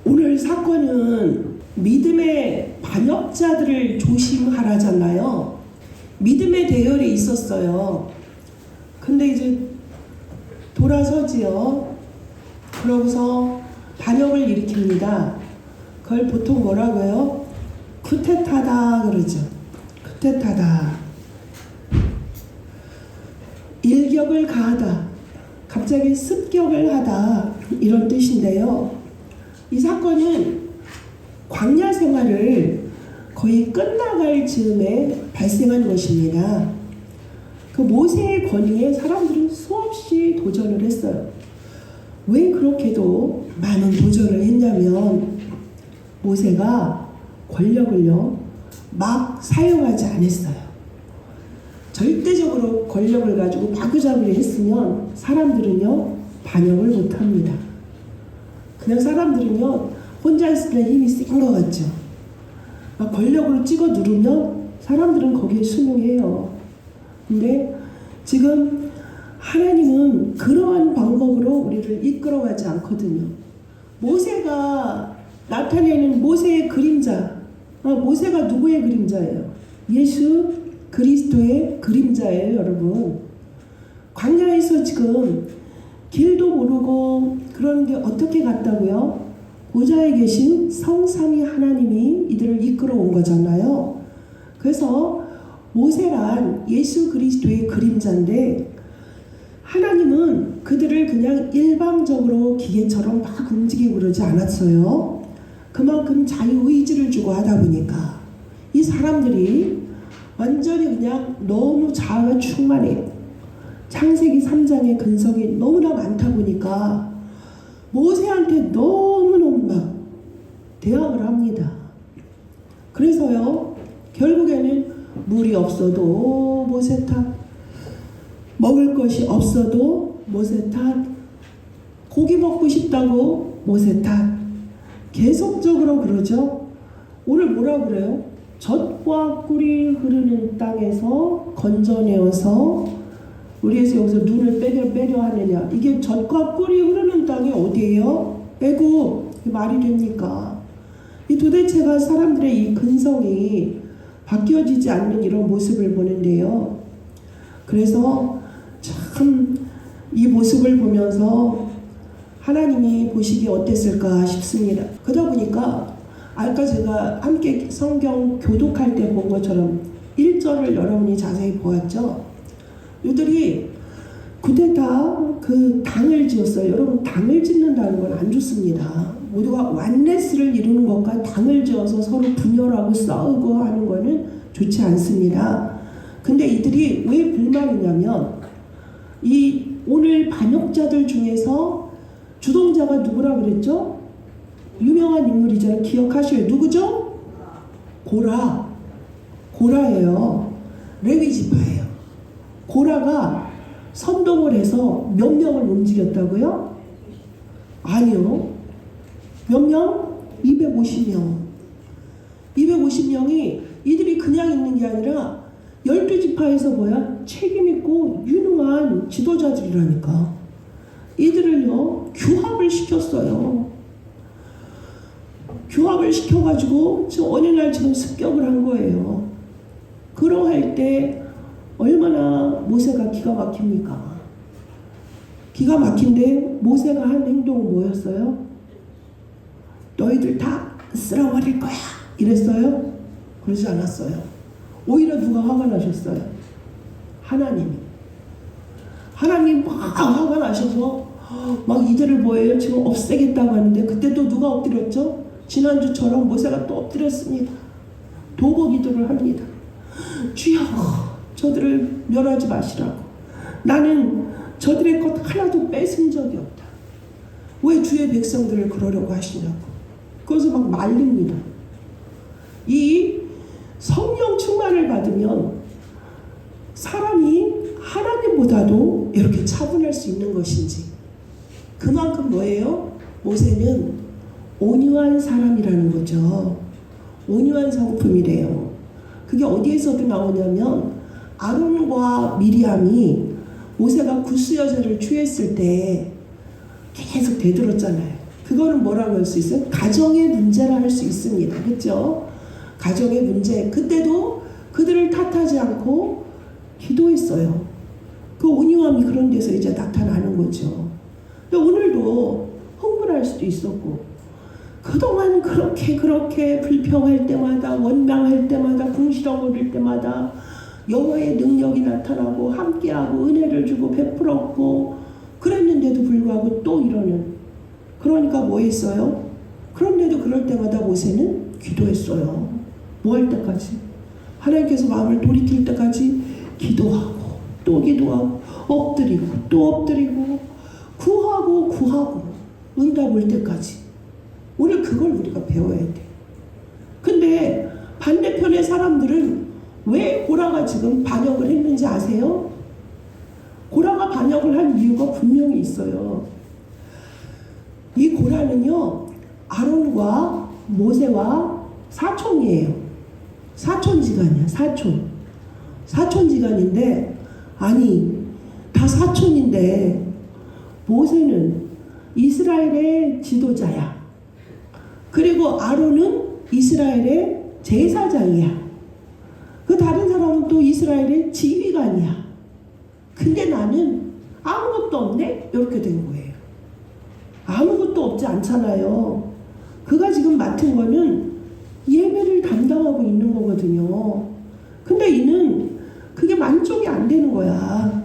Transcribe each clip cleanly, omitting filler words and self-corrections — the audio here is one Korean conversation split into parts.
오늘 사건은 믿음의 반역자들을 조심하라잖아요. 믿음의 대열에 있었어요. 근데 이제 돌아서지요. 그러고서 반역을 일으킵니다. 그걸 보통 뭐라고요? 쿠데타다 그러죠. 쿠데타다. 일격을 가하다. 갑자기 습격을 하다. 이런 뜻인데요. 이 사건은 광야 생활을 거의 끝나갈 즈음에 발생한 것입니다. 그 모세의 권위에 사람들은 수없이 도전을 했어요. 왜 그렇게도 많은 도전을 했냐면 모세가 권력을요 막 사용하지 않았어요. 절대적으로 권력을 가지고 마구잡이를 했으면 사람들은요 반역을 못합니다. 그냥 사람들은요 혼자 있을 때 힘이 센 것 같죠. 막 권력으로 찍어 누르면 사람들은 거기에 순응해요. 근데 지금 하나님은 그러한 방법으로 우리를 이끌어가지 않거든요. 모세가 나타내는 모세의 그림자, 모세가 누구의 그림자예요? 예수 그리스도의 그림자예요, 여러분. 광야에서 지금 길도 모르고 그런 게 어떻게 갔다고요? 보좌에 계신 성삼위 하나님이 이들을 이끌어 온 거잖아요. 그래서 모세란 예수 그리스도의 그림자인데 하나님은 그들을 그냥 일방적으로 기계처럼 막 움직이고 그러지 않았어요. 그만큼 자유의지를 주고 하다 보니까 이 사람들이 완전히 그냥 너무 자아가 충만해요. 창세기 3장의 근성이 너무나 많다 보니까 모세한테 너무너무 막 대항을 합니다. 그래서요 결국에는 물이 없어도 모세 탓, 먹을 것이 없어도 모세 탓, 고기 먹고 싶다고 모세 탓, 계속적으로 그러죠. 오늘 뭐라고 그래요? 젖과 꿀이 흐르는 땅에서 건져내어서 우리에서 여기서 눈을 빼려 하느냐. 이게 젖과 꿀이 흐르는 땅이 어디예요? 빼고 말이 됩니까? 이 도대체가 사람들의 이 근성이 바뀌어지지 않는 이런 모습을 보는데요. 그래서 참 이 모습을 보면서 하나님이 보시기에 어땠을까 싶습니다. 그러다 보니까 아까 제가 함께 성경 교독할 때 본 것처럼 1절을 여러분이 자세히 보았죠. 이들이 쿠데타 그 당을 지었어요. 여러분 당을 짓는다는 건 안 좋습니다. 모두가 완네스를 이루는 것과 당을 지어서 서로 분열하고 싸우고 하는 거는 좋지 않습니다. 근데 이들이 왜 불만이냐면 이 오늘 반역자들 중에서 주동자가 누구라 그랬죠? 유명한 인물이잖아요. 기억하셔요. 누구죠? 고라예요. 레위 지파예요. 고라가 선동을 해서 몇 명을 움직였다고요? 아니요. 몇 명? 250명. 250명이 이들이 그냥 있는 게 아니라 12지파에서 뭐야? 책임있고 유능한 지도자들이라니까. 이들을요 규합을 시켰어요. 규합을 시켜가지고 지금 어느 날 지금 습격을 한 거예요. 그러할 때 얼마나 모세가 기가 막힙니까? 기가 막힌데 모세가 한 행동은 뭐였어요? 너희들 다 쓸어버릴 거야 이랬어요? 그러지 않았어요. 오히려 누가 화가 나셨어요? 하나님 막 화가 나셔서 막 이들을 뭐예요? 지금 없애겠다고 하는데 그때 또 누가 엎드렸죠? 지난주처럼 모세가 또 엎드렸습니다. 도고 기도를 합니다. 주여 저들을 멸하지 마시라고. 나는 저들의 것 하나도 뺏은 적이 없다. 왜 주의 백성들을 그러려고 하시냐고. 그래서 막 말립니다. 이 성령 충만을 받으면 사람이 하나님보다도 이렇게 차분할 수 있는 것인지. 그만큼 뭐예요? 모세는 온유한 사람이라는 거죠. 온유한 성품이래요. 그게 어디에서도 나오냐면 아론과 미리암이 모세가 구스 여자를 취했을 때 계속 대들었잖아요. 그거는 뭐라고 할 수 있어요? 가정의 문제라 할 수 있습니다. 그렇죠? 가정의 문제. 그때도 그들을 탓하지 않고 기도했어요. 그 온유함이 그런 데서 이제 나타나는 거죠. 오늘도 흥분할 수도 있었고, 그동안 그렇게 불평할 때마다, 원망할 때마다, 궁시렁거릴 때마다 여호와의 능력이 나타나고 함께하고 은혜를 주고 베풀었고 그랬는데도 불구하고 또 이러는. 그러니까 뭐 했어요? 그런데도 그럴 때마다 모세는 기도했어요. 뭐 할 때까지? 하나님께서 마음을 돌이킬 때까지 기도하고 또 기도하고 엎드리고 또 엎드리고 구하고 응답 올 때까지. 오늘 그걸 우리가 배워야 돼. 근데 반대편의 사람들은 왜 고라가 지금 반역을 했는지 아세요? 고라가 반역을 한 이유가 분명히 있어요. 이 고라는요, 아론과 모세와 사촌이에요. 사촌지간이야, 사촌지간인데, 아니, 다 사촌인데, 모세는 이스라엘의 지도자야. 그리고 아론은 이스라엘의 제사장이야. 그 다른 사람은 또 이스라엘의 지휘관이야. 근데 나는 아무것도 없네? 이렇게 된 거예요. 아무것도 없지 않잖아요. 그가 지금 맡은 거는 예배를 담당하고 있는 거거든요. 근데 이는 그게 만족이 안 되는 거야.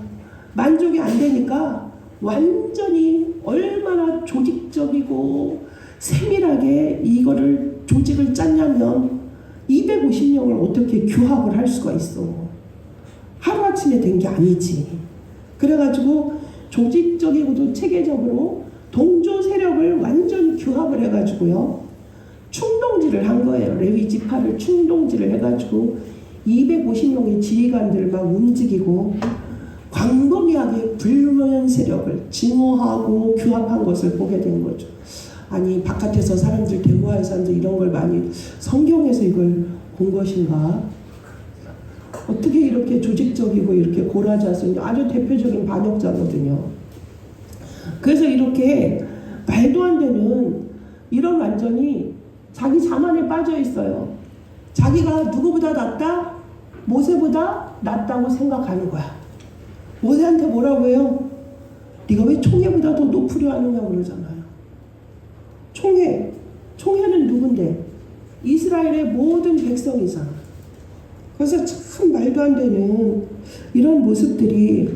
만족이 안 되니까 완전히 얼마나 조직적이고 세밀하게 이거를 조직을 짰냐면 250명을 어떻게 규합을 할 수가 있어. 하루아침에 된 게 아니지. 그래가지고 조직적이고도 체계적으로 동조 세력을 완전히 규합을 해가지고요, 충동질을 한 거예요. 레위 지파를 충동질을 해가지고 250명의 지휘관들 막 움직이고 광범위하게 불면 세력을 증오하고 규합한 것을 보게 된 거죠. 아니, 바깥에서 사람들, 데모하는 사람들 이런 걸 많이 성경에서 이걸 본 것인가? 어떻게 이렇게 조직적이고 이렇게 고라자손이 아주 대표적인 반역자거든요. 그래서 이렇게 말도 안 되는 이런 완전히 자기 자만에 빠져 있어요. 자기가 누구보다 낫다? 모세보다 낫다고 생각하는 거야. 모세한테 뭐라고 해요? 네가 왜 총회보다 더 높으려 하느냐고 그러잖아요. 총회는 누군데? 이스라엘의 모든 백성이잖아. 그래서 참 말도 안 되는 이런 모습들이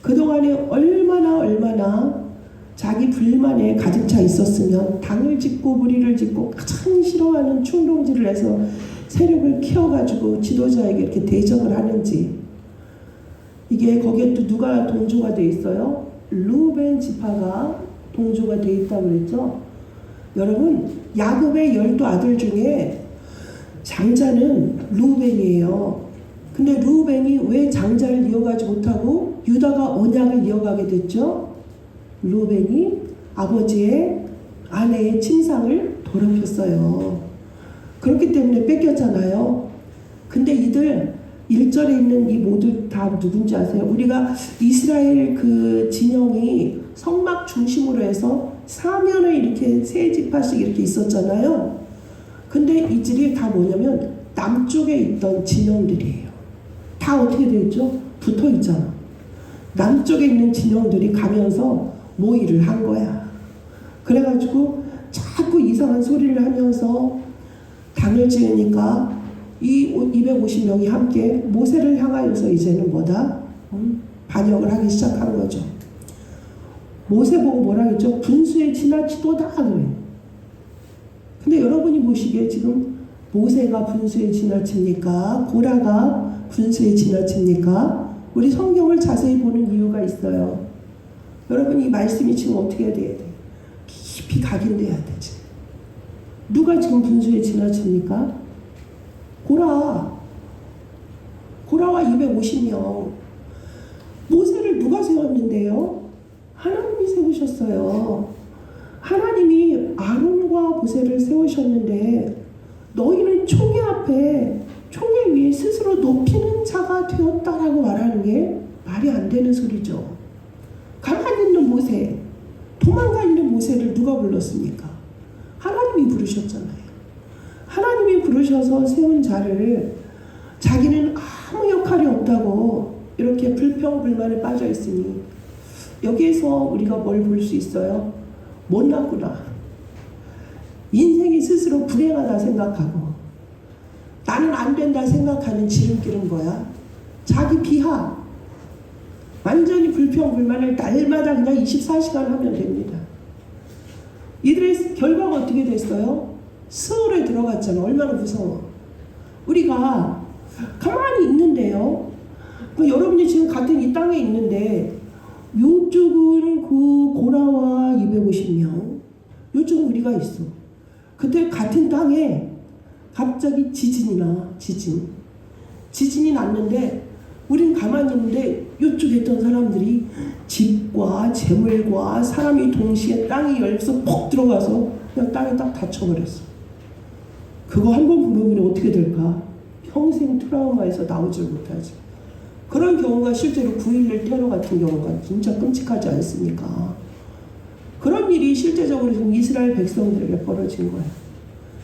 그동안에 얼마나 자기 불만에 가득 차 있었으면 당을 짓고 무리를 짓고 가장 싫어하는 충동질을 해서 세력을 키워가지고 지도자에게 이렇게 대적을 하는지. 이게 거기에 또 누가 동조가 돼 있어요? 루벤 지파가 동조가 돼 있다고 그랬죠. 여러분, 야곱의 12아들 중에 장자는 루벤이에요. 근데 루벤이 왜 장자를 이어가지 못하고 유다가 언약을 이어가게 됐죠? 루벤이 아버지의 아내의 침상을 더럽혔어요. 그렇기 때문에 뺏겼잖아요. 근데 이들 1절에 있는 이 모두 다 누군지 아세요? 우리가 이스라엘 그 진영이 성막 중심으로 해서 사면에 이렇게 세 지파씩 이렇게 있었잖아요. 근데 이들이 다 뭐냐면 남쪽에 있던 진영들이에요. 다 어떻게 되어 있죠? 붙어 있잖아. 남쪽에 있는 진영들이 가면서 모의를 한 거야. 그래가지고 자꾸 이상한 소리를 하면서 당을 지으니까 이 250명이 함께 모세를 향하여서 이제는 뭐다? 반역을 하기 시작한 거죠. 모세 보고 뭐라 했죠? 분수에 지나치도다 그래요. 근데 여러분이 보시기에 지금 모세가 분수에 지나칩니까? 고라가 분수에 지나칩니까? 우리 성경을 자세히 보는 이유가 있어요. 여러분, 이 말씀이 지금 어떻게 돼야 돼? 깊이 각인돼야 되지. 누가 지금 분수에 지나칩니까? 고라와 250명. 모세를 누가 세웠는데요? 하나님이 세우셨어요. 하나님이 아론과 모세를 세우셨는데 너희는 총회 앞에, 총회 위에 스스로 높이는 자가 되었다라고 말하는 게 말이 안 되는 소리죠. 가만히 있는 모세, 도망다니는 모세를 누가 불렀습니까? 하나님이 부르셨잖아요. 하나님이 부르셔서 세운 자를 자기는 아무 역할이 없다고 이렇게 불평불만에 빠져 있으니 여기에서 우리가 뭘 볼 수 있어요? 못났구나. 인생이 스스로 불행하다 생각하고 나는 안 된다 생각하는 지름길은 뭐야? 자기 비하. 완전히 불평불만을 날마다 그냥 24시간 하면 됩니다. 이들의 결과가 어떻게 됐어요? 스올에 들어갔잖아. 얼마나 무서워. 우리가 가만히 있는데요. 여러분이 지금 같은 이 땅에 있는데 요쪽은 그 고라와 250명, 요쪽은 우리가 있어. 그때 같은 땅에 갑자기 지진이 났는데 우린 가만히 있는데 요쪽에 있던 사람들이 집과 재물과 사람이 동시에 땅에 열려서 퍽 들어가서 그냥 땅에 딱 닫혀버렸어. 그거 한 번 보면 어떻게 될까? 평생 트라우마에서 나오질 못하지. 그런 경우가 실제로 9.11 테러 같은 경우가 진짜 끔찍하지 않습니까? 그런 일이 실제적으로 지금 이스라엘 백성들에게 벌어진 거예요.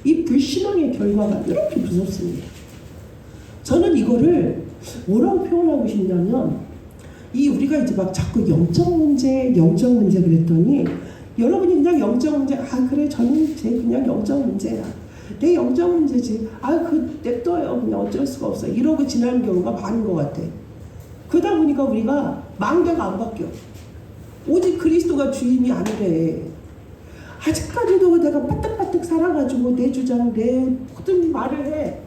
이 불신앙의 결과가 이렇게 무섭습니다. 저는 이거를 뭐라고 표현하고 싶냐면, 우리가 이제 막 자꾸 영적 문제 그랬더니, 여러분이 그냥 영적 문제, 그래, 저는 그냥 영적 문제야. 내 영적 문제지. 냅둬요. 그냥 어쩔 수가 없어. 이러고 지나는 경우가 많은 것 같아. 그러다 보니까 우리가 망대가 안 바뀌어. 오직 그리스도가 주인이 아니래. 아직까지도 내가 빠뜩빠뜩 살아가지고 내 주장, 내 모든 말을 해.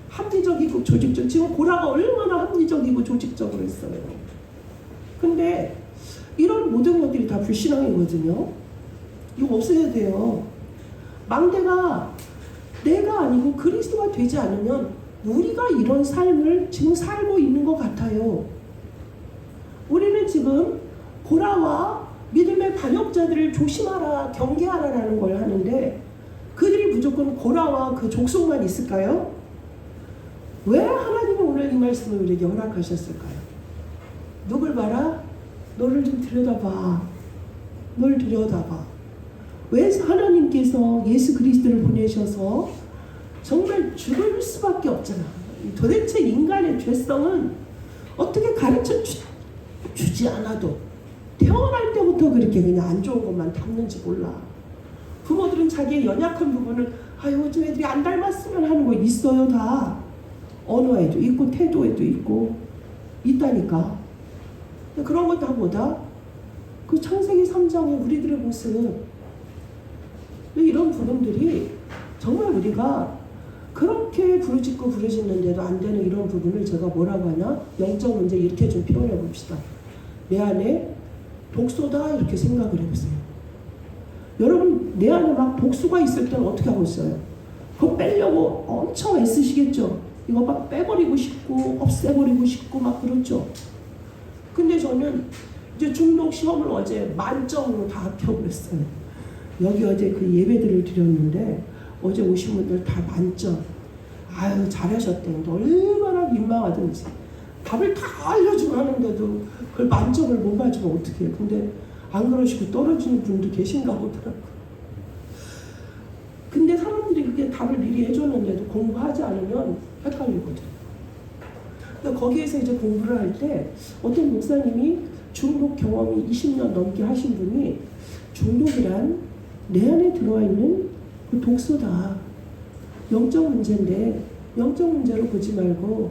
합리적이고 조직적. 지금 고라가 얼마나 합리적이고 조직적으로 했어요. 근데 이런 모든 것들이 다 불신앙이거든요. 이거 없애야 돼요. 망대가 내가 아니고 그리스도가 되지 않으면 우리가 이런 삶을 지금 살고 있는 것 같아요. 우리는 지금 고라와 믿음의 반역자들을 조심하라, 경계하라라는 걸 하는데 그들이 무조건 고라와 그 족속만 있을까요? 왜 하나님은 오늘 이 말씀을 우리에게 허락하셨을까요? 누굴 봐라? 너를 좀 들여다봐. 널 들여다봐. 왜 하나님께서 예수 그리스도를 보내셔서 정말 죽을 수밖에 없잖아. 도대체 인간의 죄성은 어떻게 가르쳐 주지 않아도 태어날 때부터 그렇게 그냥 안 좋은 것만 담는지 몰라. 부모들은 자기의 연약한 부분을 요즘 애들이 안 닮았으면 하는 거 있어요. 다 언어에도 있고 태도에도 있고 있다니까. 그런 것 다 뭐다? 그 창세기 3장의 우리들의 모습. 이런 부분들이 정말 우리가 그렇게 부르짖고 부르짖는데도 안 되는 이런 부분을 제가 뭐라고 하나? 영적 문제 이렇게 좀 표현해 봅시다. 내 안에 독소다 이렇게 생각을 해보세요. 여러분 내 안에 막 독소가 있을 때는 어떻게 하고 있어요? 그거 빼려고 엄청 애쓰시겠죠? 이거 막 빼버리고 싶고 없애버리고 싶고 막 그렇죠? 근데 저는 이제 중독 시험을 어제 만점으로 다 합격했어요. 여기 어제 그 예배들을 드렸는데 어제 오신 분들 다 만점. 잘하셨대. 얼마나 민망하든지. 답을 다 알려주고 하는데도 그걸 만점을 못 맞으면 어떡해요. 근데 안 그러시고 떨어지는 분도 계신가 보더라고요. 근데 사람들이 그렇게 답을 미리 해줬는데도 공부하지 않으면 헷갈리거든요. 근데 거기에서 이제 공부를 할 때 어떤 목사님이 중독 경험이 20년 넘게 하신 분이 중독이란 내 안에 들어와 있는 그 독소다. 영적 문제인데 영적 문제로 보지 말고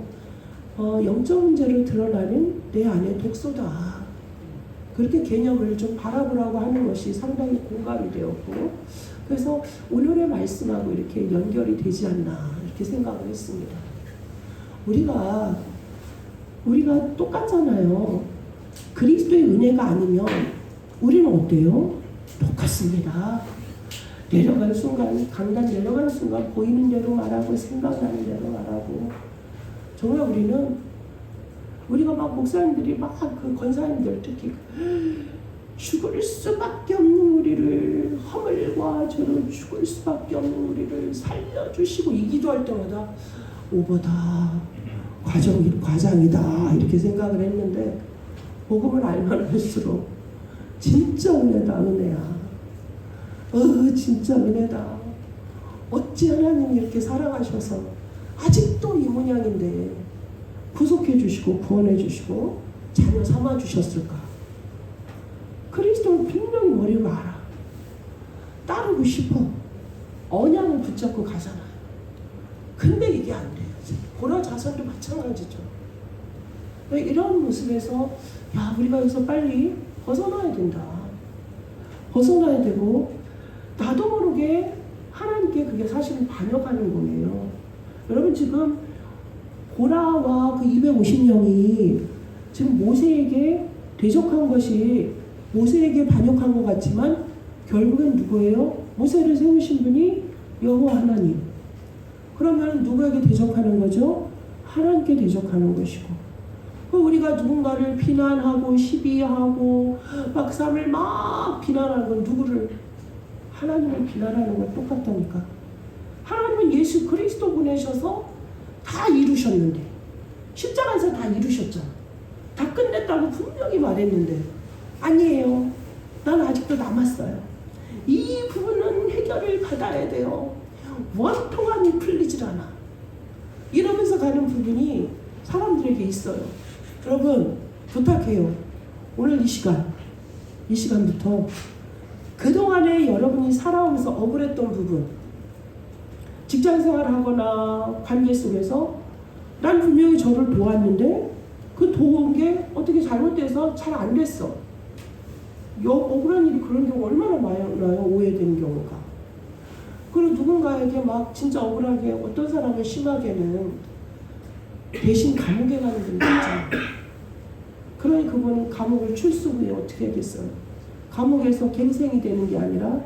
영적 문제로 드러나는 내 안에 독소다. 그렇게 개념을 좀 바라보라고 하는 것이 상당히 공감이 되었고 그래서 오늘의 말씀하고 이렇게 연결이 되지 않나 이렇게 생각을 했습니다. 우리가 똑같잖아요. 그리스도의 은혜가 아니면 우리는 어때요? 똑같습니다. 내려간 순간, 강단 내려간 순간 보이는 대로 말하고 생각나는 대로 말하고 정말 우리가 막 목사님들이 막 그 권사님들 특히 죽을 수밖에 없는 우리를 허물과 죄로 죽을 수밖에 없는 우리를 살려주시고 이 기도할 때마다 오버다 과장이다 이렇게 생각을 했는데 복음을 알면 할수록 진짜 은혜다 은혜야. 진짜 은혜다. 어찌 하나님이 이렇게 사랑하셔서 아직도 이 모양인데 구속해 주시고 구원해 주시고 자녀 삼아 주셨을까? 그리스도는 분명히 머리를 알아. 따르고 싶어. 언약을 붙잡고 가잖아요. 근데 이게 안 돼요. 고라 자손도 마찬가지죠. 이런 모습에서 우리가 여기서 빨리 벗어나야 된다. 벗어나야 되고 나도 모르게 하나님께 그게 사실은 반역하는 거예요. 여러분 지금 고라와 그 250명이 지금 모세에게 대적한 것이 모세에게 반역한 것 같지만 결국엔 누구예요? 모세를 세우신 분이 여호와 하나님. 그러면 누구에게 대적하는 거죠? 하나님께 대적하는 것이고. 우리가 누군가를 비난하고 시비하고 막 사람을 막 비난하는 건 누구를? 하나님을 비난하는 건 똑같다니까. 하나님은 예수 그리스도 보내셔서 다 이루셨는데 십자가에서 다 이루셨잖아. 다 끝냈다고 분명히 말했는데 아니에요. 난 아직도 남았어요. 이 부분은 해결을 받아야 돼요. 원통함이 풀리질 않아. 이러면서 가는 부분이 사람들에게 있어요. 여러분 부탁해요. 오늘 이 시간부터 그동안에 여러분이 살아오면서 억울했던 부분, 직장생활을 하거나 관계 속에서 난 분명히 저를 도왔는데 그 도운 게 어떻게 잘못돼서 잘 안 됐어. 억울한 일이 그런 경우 얼마나 많아요. 오해되는 경우가. 그리고 누군가에게 막 진짜 억울하게 어떤 사람을 심하게는 대신 감옥에 가는 분들 있잖아요. 그러니 그분은 감옥을 출소 후에 어떻게 하겠어요? 감옥에서 갱생이 되는 게 아니라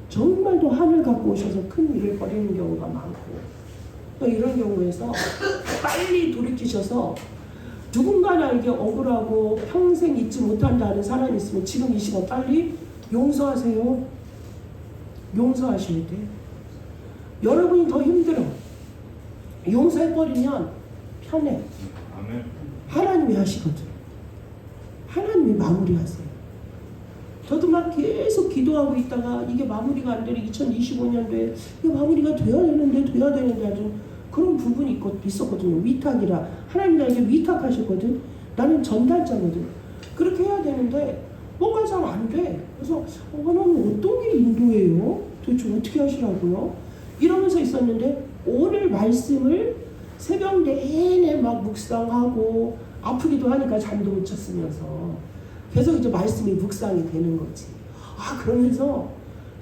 정말도 한을 갖고 오셔서 큰 일을 벌이는 경우가 많고, 또 이런 경우에서 빨리 돌이키셔서 누군가 나에게 억울하고 평생 잊지 못한다는 사람이 있으면 지금 이 시간 빨리 용서하세요. 용서하셔야 돼. 여러분이 더 힘들어. 용서해버리면 편해. 하나님이 하시거든. 하나님이 마무리하세요. 저도 막 계속 기도하고 있다가 이게 마무리가 안 되는 2025년도에 이게 마무리가 돼야 되는데 아주 그런 부분이 있었거든요. 위탁이라. 하나님 나에게 위탁하셨거든. 나는 전달자거든. 그렇게 해야 되는데 뭔가 잘 안 돼. 그래서 하나님 어떤 게 인도예요? 도대체 어떻게 하시라고요? 이러면서 있었는데 오늘 말씀을 새벽 내내 막 묵상하고 아프기도 하니까 잠도 못 잤으면서 계속 이제 말씀이 묵상이 되는 거지. 그러면서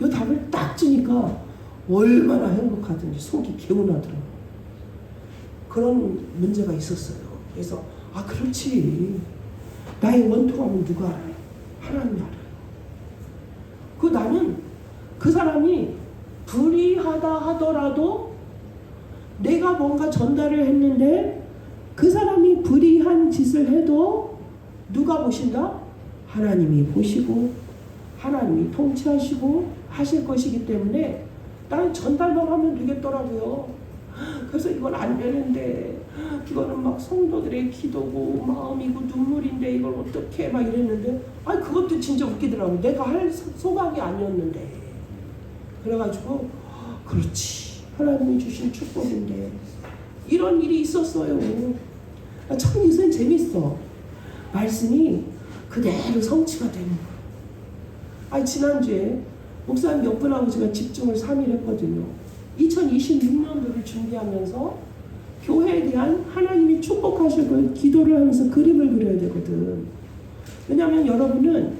이 답을 딱 주니까 얼마나 행복하든지 속이 개운하더라고. 그런 문제가 있었어요. 그래서 그렇지. 나의 원통함은 누가 알아요? 하나님이 알아요. 나는 그 사람이 불의하다 하더라도 내가 뭔가 전달을 했는데 그 사람이 불의한 짓을 해도 누가 보신다? 하나님이 보시고 하나님이 통치하시고 하실 것이기 때문에 나는 전달만 하면 되겠더라고요. 그래서 이건 안 되는데 이거는 막 성도들의 기도고 마음이고 눈물인데 이걸 어떻게 막 이랬는데 그것도 진짜 웃기더라고요. 내가 할 소각이 아니었는데. 그래가지고 그렇지. 하나님이 주신 축복인데 이런 일이 있었어요. 참 요새 재밌어. 말씀이 그대로 성취가 되는 거야. 지난주에 목사님 몇 분하고 제가 집중을 3일 했거든요. 2026년도를 준비하면서 교회에 대한 하나님이 축복하실 걸 기도를 하면서 그림을 그려야 되거든. 왜냐하면 여러분은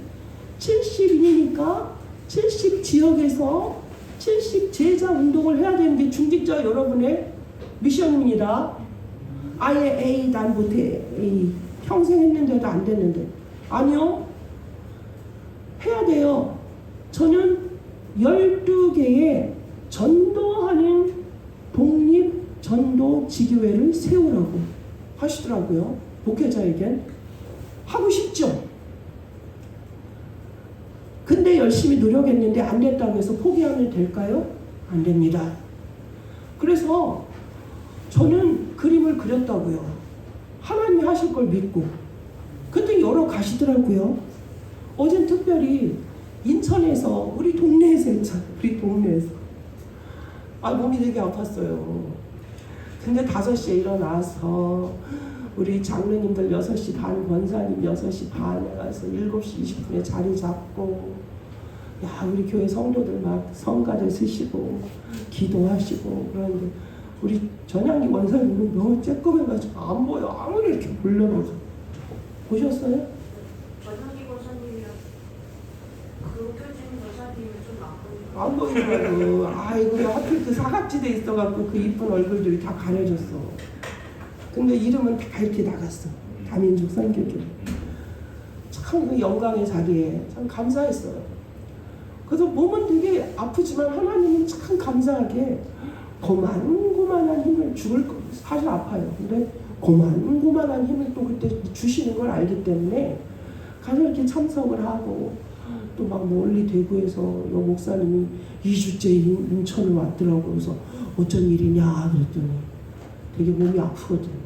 70인이니까 70지역에서 70 제자 운동을 해야 되는 게 중직자 여러분의 미션입니다. 아예 A 난 못해. A 평생 했는데도 안 됐는데. 아니요. 해야 돼요. 저는 12개의 전도하는 독립 전도 지교회를 세우라고 하시더라고요. 목회자에겐. 하고 싶죠. 근데 열심히 노력했는데 안 됐다고 해서 포기하면 될까요? 안 됩니다. 그래서 저는 그림을 그렸다고요. 하나님이 하실 걸 믿고. 근데 여러 가시더라고요. 어젠 특별히 인천에서 우리 동네에서 했잖아. 우리 동네에서. 몸이 되게 아팠어요. 근데 5시에 일어나서 우리 장로님들 6시 반, 권사님 6시 반에 가서 7시 20분에 자리 잡고, 야, 우리 교회 성도들 막 성가대 쓰시고 기도하시고 그러는데 우리 전향기 원사님은 너무 쬐끔해가지고 안 보여. 아무리 이렇게 불러도. 보셨어요? 전향기 권사님이랑 그 교진 권사님은 좀 안 보이더라고. 아이고, 하필 그 사각지대에 있어갖고 그 이쁜 얼굴들이 다 가려졌어. 근데 이름은 다 이렇게 나갔어. 다민족 선교교. 참 그 영광의 자리에 참 감사했어요. 그래서 몸은 되게 아프지만 하나님은 참 감사하게 고만고만한 힘을 죽을 거 사실 아파요. 근데 고만고만한 힘을 또 그때 주시는 걸 알기 때문에 가서 이렇게 참석을 하고 또 막 멀리 대구에서 여 목사님이 2주째 인천을 왔더라고. 그래서 어쩐 일이냐 그랬더니 되게 몸이 아프거든요.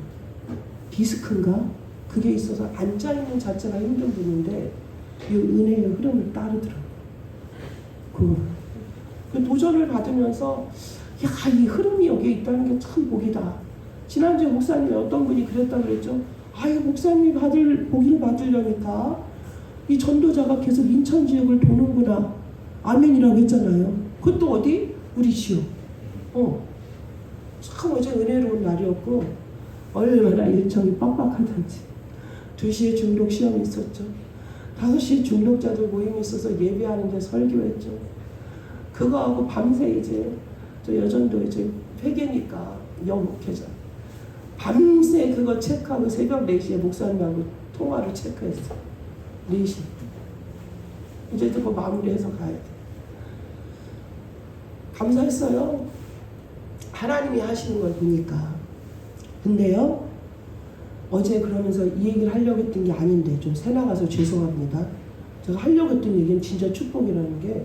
디스크인가? 그게 있어서 앉아있는 자체가 힘든 분인데 이 은혜의 흐름을 따르더라고요. 그 도전을 받으면서 야, 이 흐름이 여기에 있다는 게 참 복이다. 지난주에 목사님이 어떤 분이 그랬다 그랬죠. 아유, 목사님이 보기를 받으려니까 이 전도자가 계속 인천 지역을 도는구나. 아멘이라고 했잖아요. 그것도 어디? 우리 지역. 참 어제 은혜로운 날이었고 얼마나 일정이 빡빡하던지. 2시에 중독 시험이 있었죠. 5시에 중독자들 모임이 있어서 예배하는데 설교했죠. 그거하고 밤새 이제 저 여전도 이제 회계니까 영목회자. 밤새 그거 체크하고 새벽 4시에 목사님하고 통화를 체크했어. 4시. 이제 그거 마무리해서 가야 돼. 감사했어요. 하나님이 하시는 걸 보니까. 근데요, 어제 그러면서 이 얘기를 하려고 했던 게 아닌데 좀 새나가서 죄송합니다. 제가 하려고 했던 얘기는 진짜 축복이라는 게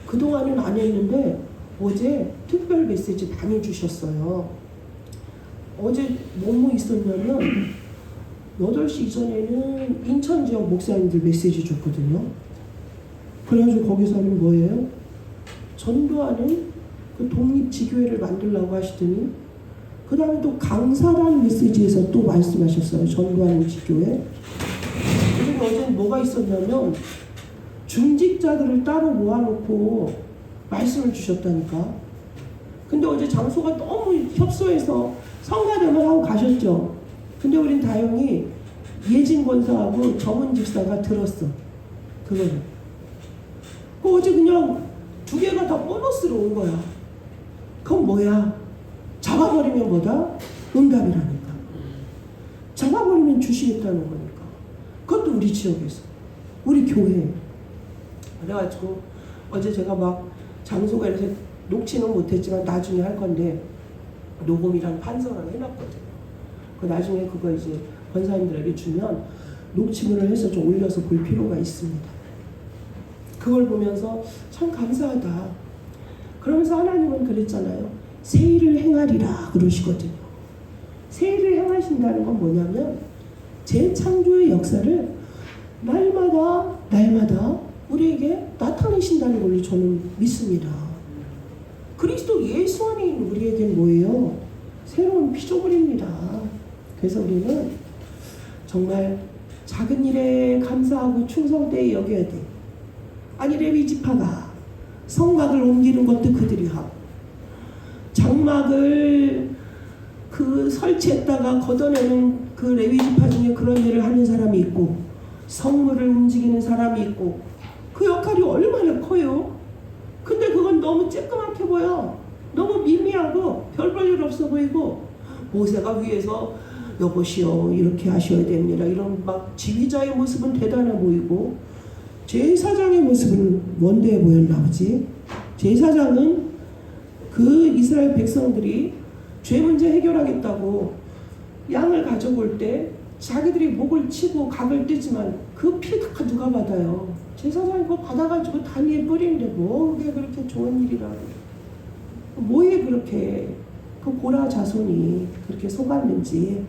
그동안은 안 했는데 어제 특별 메시지 많이 주셨어요. 어제 뭐뭐 있었냐면 8시 이전에는 인천 지역 목사님들 메시지 줬거든요. 그래가지고 거기서는 뭐예요? 전도하는 그 독립지교회를 만들려고 하시더니 그 다음에 또 강사라는 메시지에서 또 말씀하셨어요. 전도하는 지교회. 그리고 어제는 뭐가 있었냐면 중직자들을 따로 모아놓고 말씀을 주셨다니까. 근데 어제 장소가 너무 협소해서 성가대만 하고 가셨죠. 근데 우린 다행히 예진 권사하고 정은 집사가 들었어. 그거를. 어제 그냥 2개가 다 보너스로 온 거야. 그건 뭐야? 잡아버리면 뭐다? 응답이라니까. 잡아버리면 주시겠다는 거니까. 그것도 우리 지역에서. 우리 교회. 그래가지고 어제 제가 막 장소가 이렇게 녹취는 못했지만 나중에 할 건데 녹음이랑 판서랑 해놨거든요. 그 나중에 그거 이제 권사님들에게 주면 녹취물을 해서 좀 올려서 볼 필요가 있습니다. 그걸 보면서 참 감사하다. 그러면서 하나님은 그랬잖아요. 새 일을 행하리라 그러시거든요. 새 일을 행하신다는 건 뭐냐면 재창조의 역사를 날마다 우리에게 나타내신다는 걸로 저는 믿습니다. 그리스도 예수 안에 있는 우리에게는 뭐예요? 새로운 피조물입니다. 그래서 우리는 정말 작은 일에 감사하고 충성되이 여겨야 돼. 아니 레위지파가 성막을 옮기는 것도 그들이 하고 장막을 그 설치했다가 걷어내는 그 레위지파 중에 그런 일을 하는 사람이 있고 성물을 움직이는 사람이 있고 그 역할이 얼마나 커요. 근데 그건 너무 쬐끄맣게 보여. 너무 미미하고 별 볼 일 없어 보이고 모세가 위에서 여보시오 이렇게 하셔야 됩니다. 이런 막 지휘자의 모습은 대단해 보이고 제사장의 모습은 원대해 보였나 보지. 제사장은 그 이스라엘 백성들이 죄 문제 해결하겠다고 양을 가져올 때 자기들이 목을 치고 각을 떼지만 그 피가 누가 받아요? 제사장이 그거 받아가지고 단위에 뿌리는데 뭐게 그렇게 좋은 일이라고. 뭐에 그렇게 그 고라 자손이 그렇게 속았는지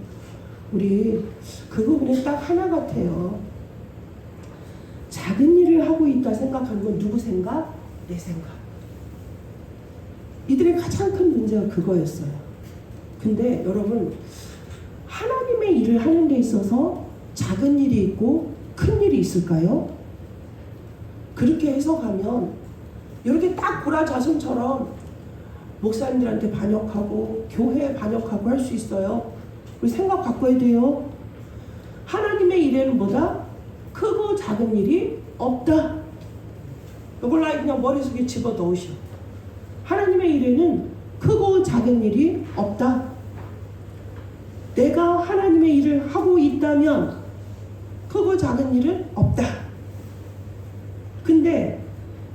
우리 그 부분에 딱 하나 같아요. 작은 일을 하고 있다 생각하는 건 누구 생각? 내 생각. 이들의 가장 큰 문제가 그거였어요. 근데 여러분, 하나님의 일을 하는 데 있어서 작은 일이 있고 큰 일이 있을까요? 그렇게 해석하면 이렇게 딱 고라자손처럼 목사님들한테 반역하고 교회에 반역하고 할 수 있어요. 우리 생각 바꿔야 돼요. 하나님의 일에는 뭐다? 크고 작은 일이 없다. 이걸 아예 그냥 머릿속에 집어넣으시오. 하나님의 일에는 크고 작은 일이 없다. 내가 하나님의 일을 하고 있다면 크고 작은 일은 없다. 근데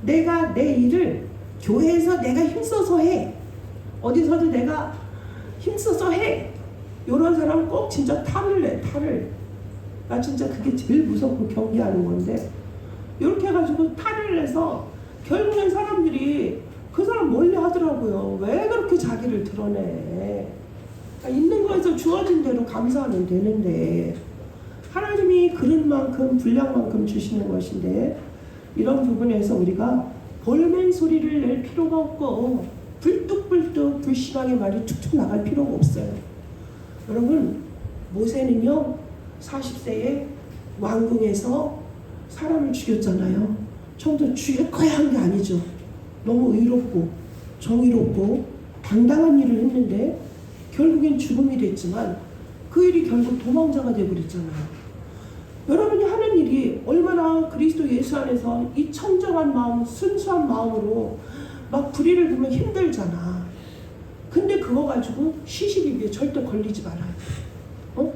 내가 내 일을 교회에서 내가 힘써서 해. 어디서도 내가 힘써서 해. 이런 사람은 꼭 진짜 탈을 내. 탈을. 나 진짜 그게 제일 무섭고 경계하는 건데, 이렇게 해가지고 탈을 내서 결국엔 사람들이 그 사람 멀리 하더라고요. 왜 그렇게 자기를 드러내? 있는 거에서 주어진 대로 감사하면 되는데, 하나님이 그런 만큼 분량만큼 주시는 것인데, 이런 부분에서 우리가 볼멘 소리를 낼 필요가 없고 불뚝불뚝 불신앙의 말이 툭툭 나갈 필요가 없어요. 여러분, 모세는요 40세에 왕궁에서 사람을 죽였잖아요. 처음부터 죽일 거야 한 게 아니죠. 너무 의롭고 정의롭고 당당한 일을 했는데 결국엔 죽음이 됐지만 그 일이 결국 도망자가 되어버렸잖아요. 여러분이 하는 일이 얼마나 그리스도 예수 안에서 이 청정한 마음, 순수한 마음으로 막 불의를 보면 힘들잖아. 근데 그거 가지고 시시비비에 절대 걸리지 말아요. 어?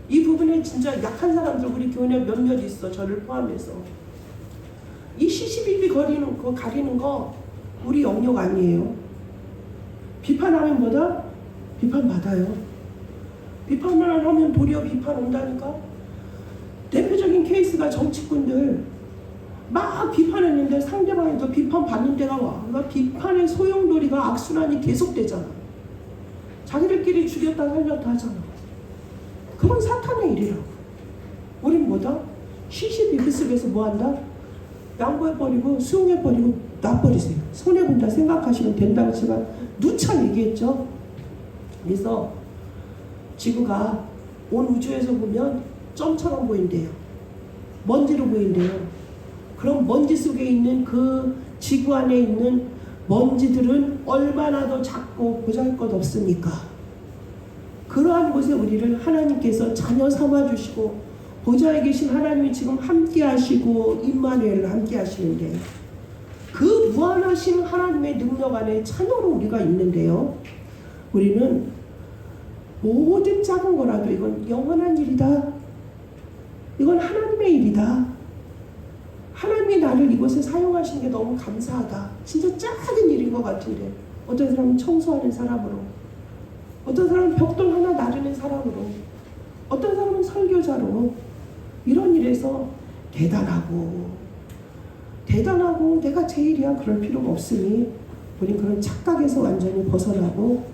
이 부분에 진짜 약한 사람들 우리 교회에 몇몇 있어. 저를 포함해서. 이 시시비비 가리는 거 우리 영역 아니에요. 비판하면 뭐다? 비판받아요. 비판을 하면 도리어 비판 온다니까. 대표적인 케이스가 정치꾼들 막 비판했는데 상대방이 또 비판받는 데가 와. 그러니까 비판의 소용돌이가 악순환이 계속되잖아. 자기들끼리 죽였다 살렸다 하잖아. 그건 사탄의 일이라고. 우린 뭐다? 시시비비 속에서 뭐한다? 양보해버리고 수용해버리고 놔버리세요. 손해본다 생각하시면 된다고 제가 누차 얘기했죠. 그래서 지구가 온 우주에서 보면 점처럼 보인대요. 먼지로 보인대요. 그럼 먼지 속에 있는 그 지구 안에 있는 먼지들은 얼마나 더 작고 보잘것없습니까? 그러한 곳에 우리를 하나님께서 자녀 삼아주시고 보좌에 계신 하나님이 지금 함께 하시고 임마누엘을 함께 하시는데, 그 무한하신 하나님의 능력 안에 자녀로 우리가 있는데요, 우리는 모든 작은 거라도 이건 영원한 일이다. 이건 하나님의 일이다. 하나님이 나를 이곳에 사용하시는 게 너무 감사하다. 진짜 작은 일인 것 같은데, 어떤 사람은 청소하는 사람으로, 어떤 사람은 벽돌 하나 나르는 사람으로, 어떤 사람은 설교자로, 이런 일에서 대단하고 내가 제일이야 그럴 필요가 없으니 우린 그런 착각에서 완전히 벗어나고,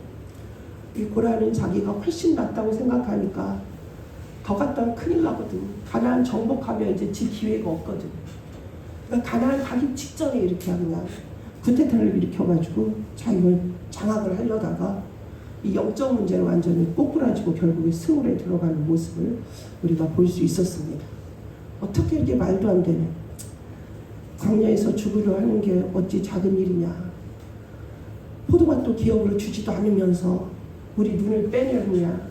이 고라는 자기가 훨씬 낫다고 생각하니까 더 갔다가 큰일 나거든. 가나안 정복하면 이제 지 기회가 없거든. 그러니까 가나안 가기 직전에 이렇게 그냥 구테타를 일으켜가지고 자기를 장악을 하려다가 이 영적 문제를 완전히 꼬꾸라지고 결국에 스울에 들어가는 모습을 우리가 볼 수 있었습니다. 어떻게 이렇게 말도 안 되는 광야에서 죽으려 하는 게 어찌 작은 일이냐. 포도밭도 기업으로 주지도 않으면서 우리 눈을 빼내느냐.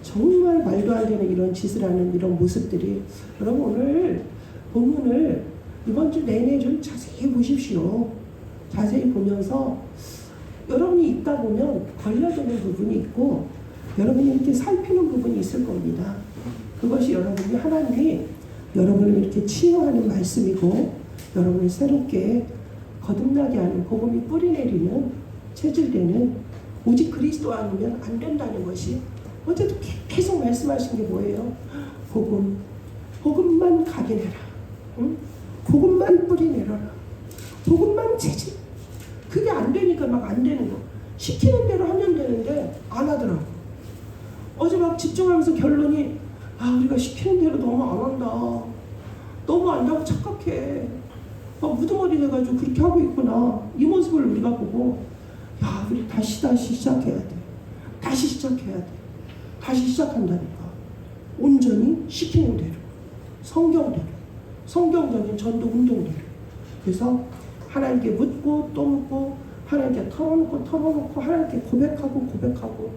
정말 말도 안 되는 이런 짓을 하는 이런 모습들이, 여러분 오늘 본문을 이번 주 내내 좀 자세히 보십시오. 자세히 보면서 여러분이 읽다 보면 걸려드는 부분이 있고 여러분이 이렇게 살피는 부분이 있을 겁니다. 그것이 여러분이 하나님이 여러분을 이렇게 치유하는 말씀이고 여러분을 새롭게 거듭나게 하는 복음이 뿌리내리는 체질되는, 오직 그리스도 아니면 안 된다는 것이 어제도 계속 말씀하신 게 뭐예요? 복음만 각인해라. 응? 복음만 뿌리내려라. 복음만 체질. 그게 안 되니까 막 안 되는 거. 시키는 대로 하면 되는데 안 하더라고. 어제 막 집중하면서 결론이, 우리가 시키는 대로 너무 안 한다. 너무 안다고 착각해. 막 무드머리 돼가지고 그렇게 하고 있구나. 이 모습을 우리가 보고 야, 우리 다시 시작해야 돼. 다시 시작해야 돼. 다시 시작한다니까. 온전히 시키는 대로, 성경대로, 성경적인 전도 운동대로. 그래서 하나님께 묻고 또 묻고, 하나님께 털어놓고 하나님께 고백하고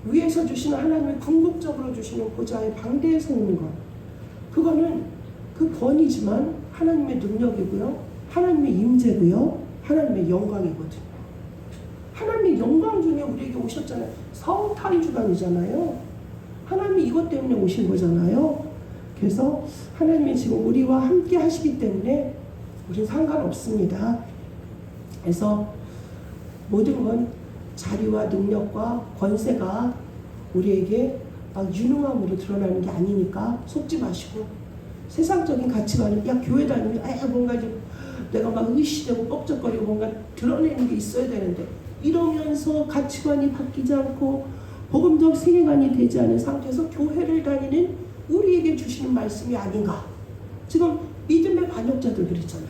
위에서 주시는 하나님의 궁극적으로 주시는 보좌의 방대에 서는 것, 그거는 그 권위지만 하나님의 능력이고요, 하나님의 임재고요, 하나님의 영광이거든요. 하나님의 영광 중에 우리에게 오셨잖아요. 성탄 주간이잖아요. 하나님이 이것 때문에 오신 거잖아요. 그래서 하나님이 지금 우리와 함께 하시기 때문에 우리는 상관없습니다. 그래서 모든 건 자리와 능력과 권세가 우리에게 막 유능함으로 드러나는 게 아니니까 속지 마시고, 세상적인 가치관은 야, 교회 다니면 뭔가 좀 내가 막 의시되고 뻑적거리고 뭔가 드러내는 게 있어야 되는데, 이러면서 가치관이 바뀌지 않고 복음적 세계관이 되지 않은 상태에서 교회를 다니는 우리에게 주시는 말씀이 아닌가. 지금 믿음의 반역자들 그랬잖아요.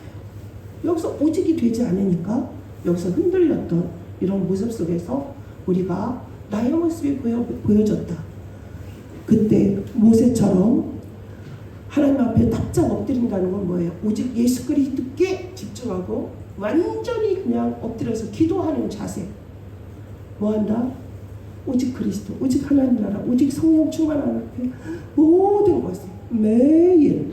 여기서 오직이 되지 않으니까 여기서 흔들렸던 이런 모습 속에서 우리가 나의 모습이 보여졌다. 그때 모세처럼 하나님 앞에 납작 엎드린다는 건 뭐예요? 오직 예수 그리스도께 집중하고 완전히 그냥 엎드려서 기도하는 자세. 뭐한다? 오직 그리스도, 오직 하나님 나라, 오직 성령 충만한 앞에 모든 것을 매일,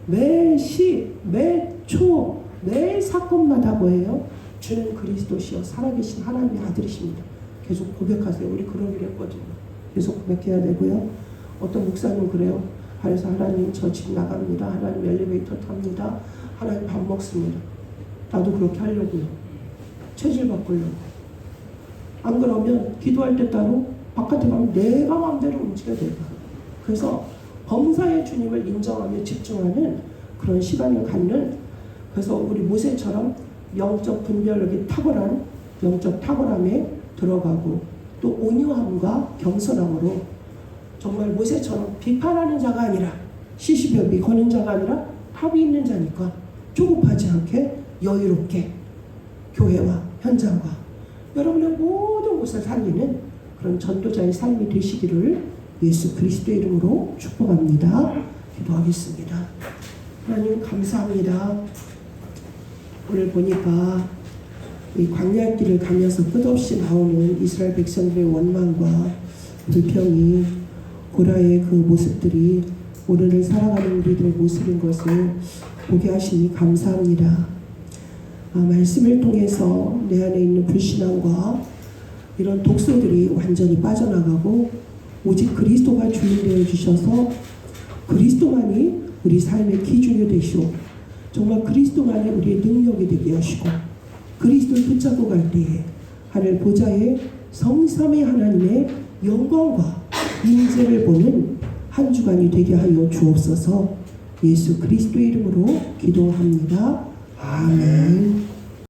매시, 매초, 매 사건마다 뭐예요? 주는 그리스도시여 살아계신 하나님의 아들이십니다. 계속 고백하세요. 우리 그러기로 했거든요. 계속 고백해야 되고요. 어떤 목사님 그래요. 그래서 하나님 저 집 나갑니다. 하나님 엘리베이터 탑니다. 하나님 밥 먹습니다. 나도 그렇게 하려고요. 체질 바꾸려고. 안 그러면 기도할 때 따로 바깥에 가면 내가 마음대로 움직여야 돼요. 그래서 범사의 주님을 인정하며 집중하는 그런 시간을 갖는, 그래서 우리 모세처럼 영적 분별력이 탁월한 영적 탁월함에 들어가고, 또 온유함과 겸손함으로 정말 모세처럼 비판하는 자가 아니라 시시변비 거는 자가 아니라 답이 있는 자니까 조급하지 않게 여유롭게 교회와 현장과 여러분의 모든 곳을 살리는 그런 전도자의 삶이 되시기를 예수 그리스도의 이름으로 축복합니다. 기도하겠습니다. 하나님 감사합니다. 오늘 보니까 이 광야길을 가면서 끝없이 나오는 이스라엘 백성들의 원망과 불평이, 고라의 그 모습들이 오늘을 살아가는 우리들의 모습인 것을 보게 하시니 감사합니다. 말씀을 통해서 내 안에 있는 불신앙과 이런 독소들이 완전히 빠져나가고 오직 그리스도가 주인 되어 주셔서 그리스도만이 우리 삶의 기준이 되시오. 정말 그리스도만이 우리의 능력이 되게 하시고, 그리스도를 붙잡고 갈 때에 하늘 보좌의 성삼의 하나님의 영광과 임재를 보는 한 주간이 되게 하여 주옵소서. 예수 그리스도의 이름으로 기도합니다. 아멘.